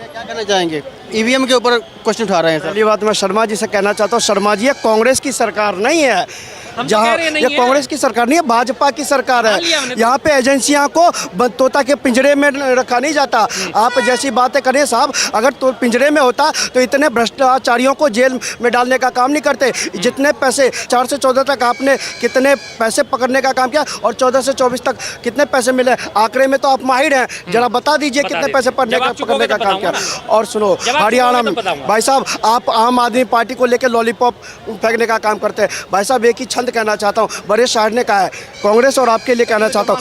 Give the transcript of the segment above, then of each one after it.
क्या कहना चाहेंगे? ईवीएम के ऊपर क्वेश्चन उठा रहे हैं सर। पहली बात मैं शर्मा जी से कहना चाहता हूँ, शर्मा जी ये कांग्रेस की सरकार नहीं है, जहाँ ये कांग्रेस की सरकार नहीं है, भाजपा की सरकार है। यहाँ पे एजेंसियां को तोता के पिंजरे में रखा नहीं जाता। आप जैसी बातें करें साहब, अगर तो पिंजरे में होता तो इतने भ्रष्टाचारियों को जेल में डालने का काम नहीं करते। जितने पैसे 4 से 14 तक आपने कितने पैसे पकड़ने का काम किया और 14 से 24 तक कितने पैसे मिले, आंकड़े में तो आप माहिर हैं, जरा बता दीजिए कितने पैसे पकड़ने का काम किया। और सुनो, हरियाणा में भाई साहब आप आम आदमी पार्टी को लेकर लॉलीपॉप फेंकने का काम करते हैं। भाई साहब एक ही छंद कहना चाहता हूँ, बड़े शायर ने कहा है, कांग्रेस और आपके लिए कहना चाहता हूँ,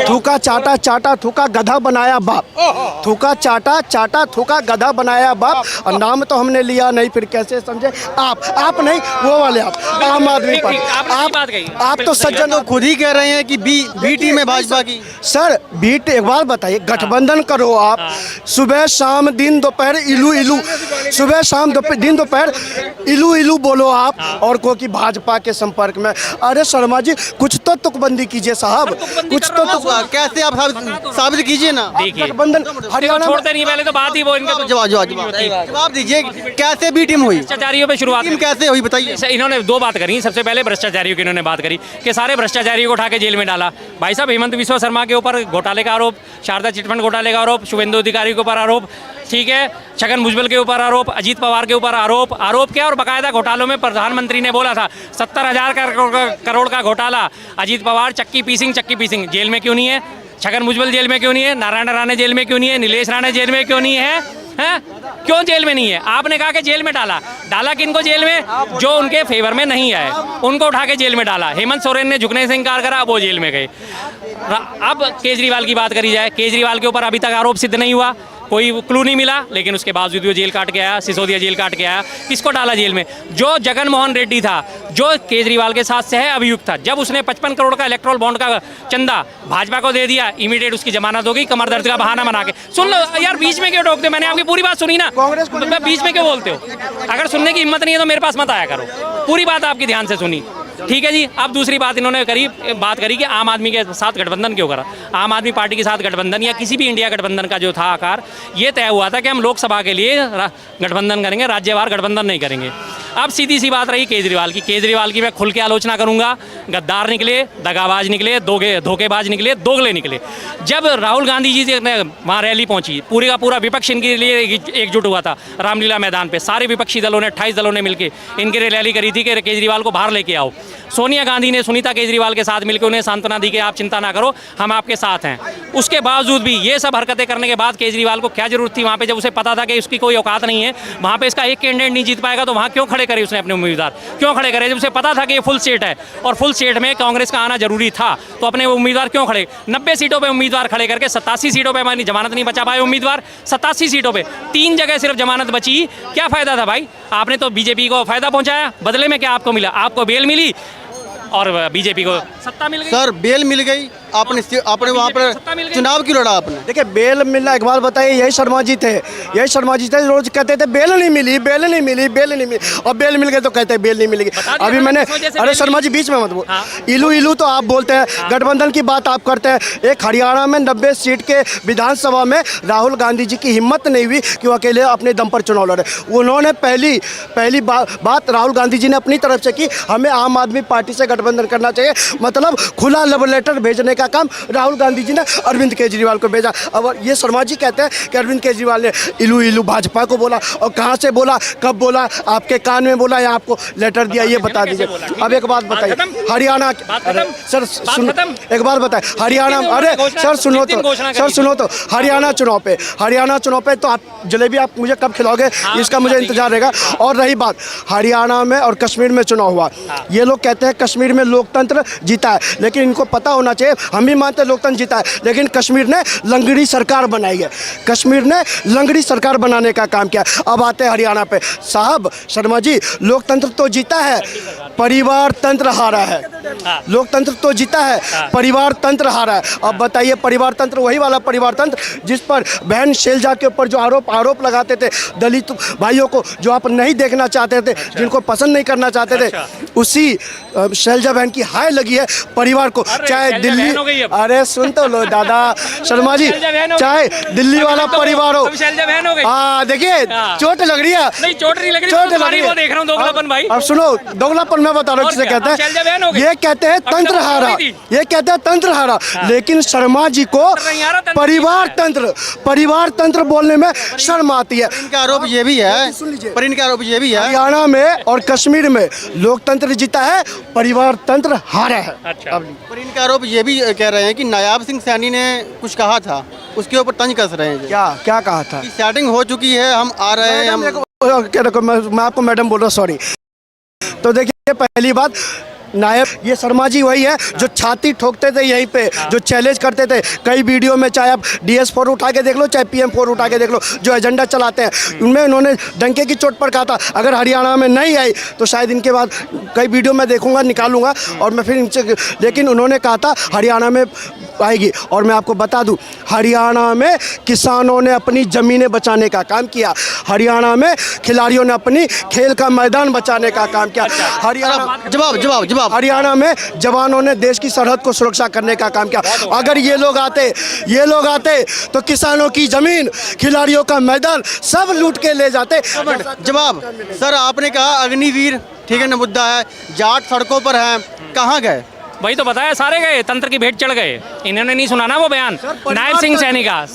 थूका चाटा चाटा थूका गधा बनाया बाप, थूका चाटा चाटा थूका गधा बनाया बाप, और नाम तो हमने लिया नहीं फिर कैसे समझे आप नहीं वो वाले आप आम आदमी पार्टी। आप तो सज्जन हो, खुद ही कह रहे हैं कि बी टीम है भाजपा की। सर बीट एक बार बताइए, गठबंधन करो आप, सुबह शाम दिन दोपहर इलू इलू, सुबह शाम दिन दोपहर इलू इलू बोलो आप, और को कि भाजपा के संपर्क में। अरे शर्मा जी कुछ तो तुकबंदी कीजिए साहब, कुछ तो कैसे आप साबित कीजिए ना। गठबंधन हरियाणा छोड़ते नहीं, पहले तो बात ही वो इनका तो जवाब दीजिए, कैसे बी टीम हुई? भ्रष्टाचारियों पे शुरुआत टीम कैसे हुई बताइए। इन्होंने 2 बात करी। सबसे पहले भ्रष्टाचारियों की इन्होंने बात करी कि सारे भ्रष्टाचारियों को उठा के जेल में डाला। भाई साहब हेमंत बिस्वा शर्मा के ऊपर घोटाले का आरोप, शारदा चिटफंड घोटाले का आरोप, शुभेंदु अधिकारी के ऊपर आरोप, ठीक है, छगन भुजबल के ऊपर आरोप, अजीत पवार के ऊपर आरोप क्या, और बकायदा घोटालों में प्रधानमंत्री ने बोला था 70,000 करोड़ का घोटाला। अजीत पवार चक्की पीसिंग जेल में क्यों नहीं है? छगन भुजबल जेल में क्यों नहीं है? नारायण राणे जेल में क्यों नहीं है? नीलेश राणे जेल में क्यों नहीं है? हैं? क्यों जेल में नहीं है? आपने कहा कि जेल में डाला किनको जेल में? जो उनके फेवर में नहीं आए उनको उठा के जेल में डाला। हेमंत सोरेन ने झुकने से इनकार करा, वो जेल में गए। अब केजरीवाल की बात करी जाए, केजरीवाल के ऊपर अभी तक आरोप सिद्ध नहीं हुआ, कोई क्लू नहीं मिला, लेकिन उसके बावजूद वो जेल काट के आया, सिसोदिया जेल काट के आया। किसको डाला जेल में? जो जगन मोहन रेड्डी था, जो केजरीवाल के साथ सह अभियुक्त था, जब उसने 55 करोड़ का इलेक्ट्रोल बॉन्ड का चंदा भाजपा को दे दिया, इमीडिएट उसकी जमानत हो गई, कमर दर्द का बहाना बना के। सुन लो यार, बीच में क्यों टोकते? मैंने आपकी पूरी बात सुनी ना, कांग्रेस को तो बीच में क्यों बोलते हो? अगर सुनने की हिम्मत नहीं है तो मेरे पास मत आया करो, पूरी बात आपकी ध्यान से सुनी, ठीक है जी। अब दूसरी बात इन्होंने बात करी कि आम आदमी के साथ गठबंधन क्यों करा। आम आदमी पार्टी के साथ गठबंधन या किसी भी इंडिया गठबंधन का जो था आकार, ये तय हुआ था कि हम लोकसभा के लिए गठबंधन करेंगे, राज्यवार गठबंधन नहीं करेंगे। अब सीधी सी बात रही केजरीवाल की मैं खुल के आलोचना करूंगा। गद्दार निकले, दगाबाज निकले, धोखेबाज निकले, दोगले निकले। जब राहुल गांधी जी वहाँ रैली पहुंची, पूरे का पूरा विपक्ष इनके लिए एकजुट हुआ था रामलीला मैदान पे, सारे विपक्षी दलों ने 28 दलों ने मिलकर इनके लिए रैली करी थी कि केजरीवाल को बाहर लेके आओ। सोनिया गांधी ने सुनीता केजरीवाल के साथ मिलकर उन्हें सांत्वना दी कि आप चिंता ना करो, हम आपके साथ हैं। उसके बावजूद भी ये सब हरकतें करने के बाद केजरीवाल को क्या जरूरत थी वहाँ पे, जब उसे पता था कि उसकी कोई औकात नहीं है, वहाँ पे इसका एक कैंडिडेट नहीं जीत पाएगा, तो वहाँ क्यों खड़े करे उसने अपने उम्मीदवार? क्यों खड़े करे? जब उसे पता था कि ये फुल सीट है और फुल सीट में कांग्रेस का आना जरूरी था, तो अपने उम्मीदवार क्यों खड़े? 90 सीटों पर उम्मीदवार खड़े करके 87 सीटों पर हमारी जमानत नहीं बचा पाए उम्मीदवार। 87 सीटों पर 3 जगह सिर्फ जमानत बची, क्या फायदा था भाई? आपने तो बीजेपी को फायदा पहुंचाया, बदले में क्या आपको मिला? आपको बेल मिली और बीजेपी को सत्ता मिल गई। सर बेल मिल गई, आपने वहाँ पर चुनाव क्यों लड़ा आपने? देखिए बेल मिलना, एक बार बताइए, यही शर्मा जी थे रोज कहते थे बेल नहीं मिली, और बेल मिल गए तो कहते बेल नहीं मिलेगी। अभी मैंने, अरे शर्मा जी बीच में मत बोल, इलू इलू तो आप बोलते हैं, गठबंधन की बात आप करते हैं। एक हरियाणा में 90 सीट के विधानसभा में राहुल गांधी जी की हिम्मत नहीं हुई कि वो अकेले अपने दम पर चुनाव लड़े। उन्होंने पहली बात राहुल गांधी जी ने अपनी तरफ से की, हमें आम आदमी पार्टी से गठबंधन करना चाहिए, मतलब खुला लव लेटर भेजने का काम राहुल गांधी जी ने अरविंद केजरीवाल को भेजा। अब ये शर्मा जी कहते हैं कि अरविंद केजरीवाल ने इलू इलू भाजपा को बोला, और कहां से बोला, कब बोला, आपके कान में बोला या आपको लेटर दिया, ये बता दीजिए। अब एक बात बताइए, हरियाणा सर सुन, एक बात बताए हरियाणा, अरे सर सुनो तो हरियाणा चुनाव पे तो आप जलेबी आप मुझे कब खिलाओगे, इसका मुझे इंतजार रहेगा। और रही बात हरियाणा में और कश्मीर में चुनाव हुआ, ये लोग कहते हैं कश्मीर में लोकतंत्र जीता है, लेकिन इनको पता होना चाहिए, हम भी मानते हैं लोकतंत्र जीता है, लेकिन कश्मीर ने लंगड़ी सरकार बनाई है, कश्मीर ने लंगड़ी सरकार बनाने का काम किया। अब आते हैं हरियाणा पे। साहब शर्मा जी, लोकतंत्र तो जीता है, परिवार तंत्र हारा है। लोकतंत्र तो जीता है, परिवार तंत्र हारा है। अब बताइए, परिवार तंत्र वही वाला परिवार तंत्र जिस पर बहन शैलजा के ऊपर जो आरोप लगाते थे, दलित भाइयों को जो आप नहीं देखना चाहते थे, जिनको पसंद नहीं करना चाहते थे, उसी शैलजा बहन की हाय लगी है परिवार को, चाहे दिल्ली बहन हो गई अब। अरे सुन तो लो दादा शर्मा जी, शैलजा बहन हो गई। चाहे दिल्ली वाला परिवार हो, तुम शैलजा बहन हो गई। हाँ देखिए हाँ। चोट लग रही है, नहीं चोट नहीं लग रही, चोट लग तुम्हारी रही वो है। देख रहा हूँ दोगलापन भाई। अब सुनो दोगलापन मैं बता रहा हूँ और किसे क्या? कहते शैलजा बहन हो हैं, गई। ये कहते हैं अभी तंत्र तो हारा, हो गई थी। ये कहते हैं तंत्र हारा, लेकिन शर्मा जी को नहीं हारा, तंत्र परिवार तंत्र बोलने में शर्म आती है। इनका आरोप ये भी है, पर इनका आरोप ये भी है, हरियाणा में और कश्मीर में लोकतंत्र जीता है, परिवार तंत्र हारा है। अच्छा। पर इनका आरोप ये भी कह रहे हैं कि नायाब सिंह सैनी ने कुछ कहा था, उसके ऊपर तंज कस रहे हैं क्या क्या कहा था? कि सेटिंग हो चुकी है, हम आ रहे हैं, हम मैं आपको मैडम बोल रहा हूँ, सॉरी। तो देखिए पहली बात, नायब ये शर्मा जी वही है जो छाती ठोकते थे यहीं पे, जो चैलेंज करते थे कई वीडियो में, चाहे आप DS4 उठा के देख लो, चाहे PM4 उठा के देख लो, जो एजेंडा चलाते हैं उनमें उन्होंने डंके की चोट पर कहा था अगर हरियाणा में नहीं आई तो शायद इनके बाद कई वीडियो में देखूंगा, निकालूंगा और मैं फिर इनसे, लेकिन उन्होंने कहा था हरियाणा में आएगी। और मैं आपको बता दूं हरियाणा में किसानों ने अपनी ज़मीनें बचाने का काम किया, हरियाणा में खिलाड़ियों ने अपनी खेल का मैदान बचाने का काम किया, हरियाणा जवाब हरियाणा में जवानों ने देश की सरहद को सुरक्षा करने का काम किया। अगर ये लोग आते तो किसानों की ज़मीन, खिलाड़ियों का मैदान सब लूट के ले जाते। जवाब सर, आपने कहा अग्निवीर ठीक है ना, मुद्दा है, जाट सड़कों पर हैं, कहाँ गए? वही तो बताया, सारे गए, तंत्र की भेंट चढ़ गए। इन्होंने नहीं सुना ना वो बयान नायब सिंह सैनी का।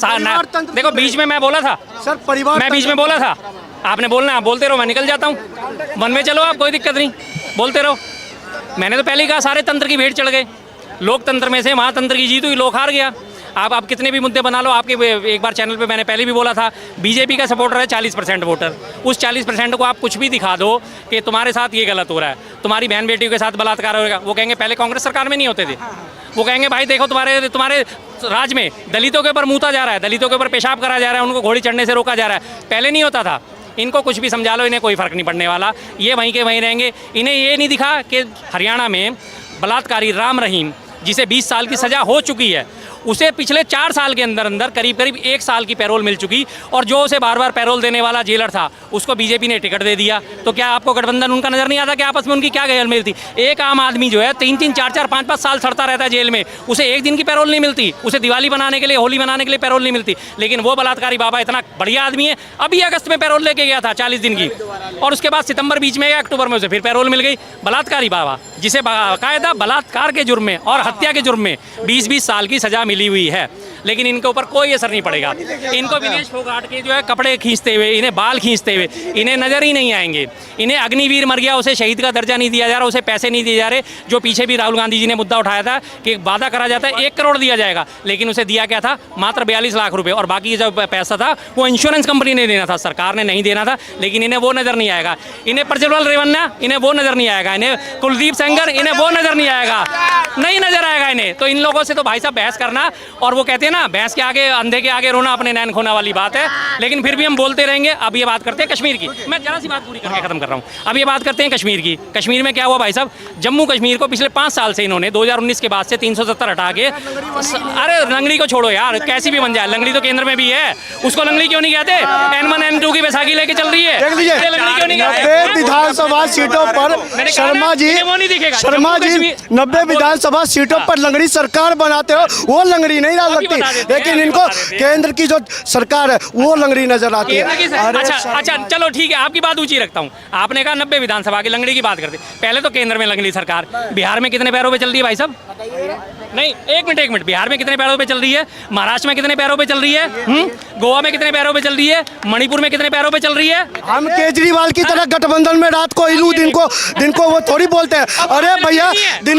देखो बीच में मैं बोला था सर, परिवार मैं बीच में बोला था, आपने बोलना, आप बोलते रहो, मैं निकल जाता हूँ। मन में चलो आप, कोई दिक्कत नहीं, बोलते रहो। मैंने तो पहले ही कहा सारे तंत्र की भेंट चढ़ गए। लोकतंत्र में से महातंत्र की जीत हुई, लोक हार गया। आप कितने भी मुद्दे बना लो, आपके एक बार चैनल पे मैंने पहले भी बोला था, बीजेपी का सपोर्टर है 40% वोटर। उस 40% को आप कुछ भी दिखा दो कि तुम्हारे साथ ये गलत हो रहा है, तुम्हारी बहन बेटियों के साथ बलात्कार होगा, वो कहेंगे पहले कांग्रेस सरकार में नहीं होते थे। वो कहेंगे भाई देखो तुम्हारे राज में दलितों के ऊपर मूता जा रहा है, दलितों के ऊपर पेशाब करा जा रहा है, उनको घोड़ी चढ़ने से रोका जा रहा है, पहले नहीं होता था। इनको कुछ भी समझा लो, इन्हें कोई फ़र्क नहीं पड़ने वाला, ये वहीं के वहीं रहेंगे। इन्हें ये नहीं दिखा कि हरियाणा में बलात्कारी राम रहीम, जिसे 20 साल की सज़ा हो चुकी है, उसे पिछले 4 साल के अंदर करीब 1 साल की पैरोल मिल चुकी, और जो उसे बार बार पैरोल देने वाला जेलर था उसको बीजेपी ने टिकट दे दिया। तो क्या आपको गठबंधन उनका नज़र नहीं आता कि आपस में उनकी क्या गैलमेल थी? एक आम आदमी जो है 3-3, 4-4, 5-5 साल सड़ता रहता है जेल में, उसे एक दिन की पैरोल नहीं मिलती, उसे दिवाली बनाने के लिए, होली बनाने के लिए पैरोल नहीं मिलती। लेकिन वो बलात्कारी बाबा इतना बढ़िया आदमी है, अभी अगस्त में पैरोल लेके गया था 40 दिन की, और उसके बाद सितंबर बीच में या अक्टूबर में उसे फिर पैरोल मिल गई। बलात्कारी बाबा जिसे बाकायदा बलात्कार के जुर्म में और हत्या के जुर्म में 20-20 साल की सज़ा मिली हुई है, लेकिन इनके ऊपर कोई असर नहीं पड़ेगा। इनको विदेश फोगाट के जो है कपड़े खींचते हुए, इन्हें बाल खींचते हुए इन्हें नज़र ही नहीं आएंगे। इन्हें अग्निवीर मर गया, उसे शहीद का दर्जा नहीं दिया जा रहा, उसे पैसे नहीं दिए जा रहे। जो पीछे भी राहुल गांधी जी ने मुद्दा उठाया था कि वादा करा जाता है 1 करोड़ दिया जाएगा, लेकिन उसे दिया क्या था? मात्र 42 लाख रुपये, और बाकी जो पैसा था वो इंश्योरेंस कंपनी ने देना था, सरकार ने नहीं देना था। लेकिन इन्हें वो नज़र नहीं आएगा। इन्हें प्रज्वल रेवन्ना, इन्हें वो नज़र नहीं आएगा। इन्हें कुलदीप सेंगर, इन्हें वो नज़र नहीं आएगा, नहीं नज़र आएगा इन्हें। तो इन लोगों से तो भाई साहब बहस करना, और वो कहते हैं ना भैंस के आगे, अंधे के आगे रोना अपने नैन खोना वाली बात है। लेकिन फिर भी हम बोलते रहेंगे। अब ये बात करते हैं कश्मीर की, मैं जरा सी बात पूरी करके खत्म कर रहा हूँ। अब ये बात करते हैं कश्मीर की। कश्मीर में क्या हुआ भाई साहब? जम्मू कश्मीर को पिछले 5 साल से इन्होंने 2019 के बाद से 370 हटा के, अरे लंगड़ी को छोड़ो यार, कैसी भी बन जाए, लंगड़ी तो केंद्र में भी है, उसको लंगड़ी क्यों नहीं कहते? N1 N2 की बैसाखी लेके चल रही है, लंगड़ी क्यों नहीं कहते? 90 विधानसभा सीटों पर शर्मा जी 90 विधानसभा सीटों पर लंगड़ी सरकार बनाते हो, वो लंगड़ी नहीं डाल सकती, लेकिन इनको केंद्र की जो सरकार है वो लंगड़ी नजर आती है। अच्छा चलो ठीक है, आपकी बात ऊंची रखता हूँ। आपने कहा 90 विधानसभा की लंगड़ी की बात करते, पहले तो केंद्र में लंगड़ी सरकार, बिहार में कितने पैरों पे चल रही है भाई साहब? नहीं, एक मिनट, बिहार में कितने पैरों पे चल रही है? महाराष्ट्र में कितने पैरों पे चल रही है? गोवा में कितने पैरों पे चल रही है? मणिपुर में कितने पैरों पे चल रही है? हम केजरीवाल की तरह गठबंधन में रात को इलू दिन को वो थोड़ी बोलते हैं। अरे भैया दिन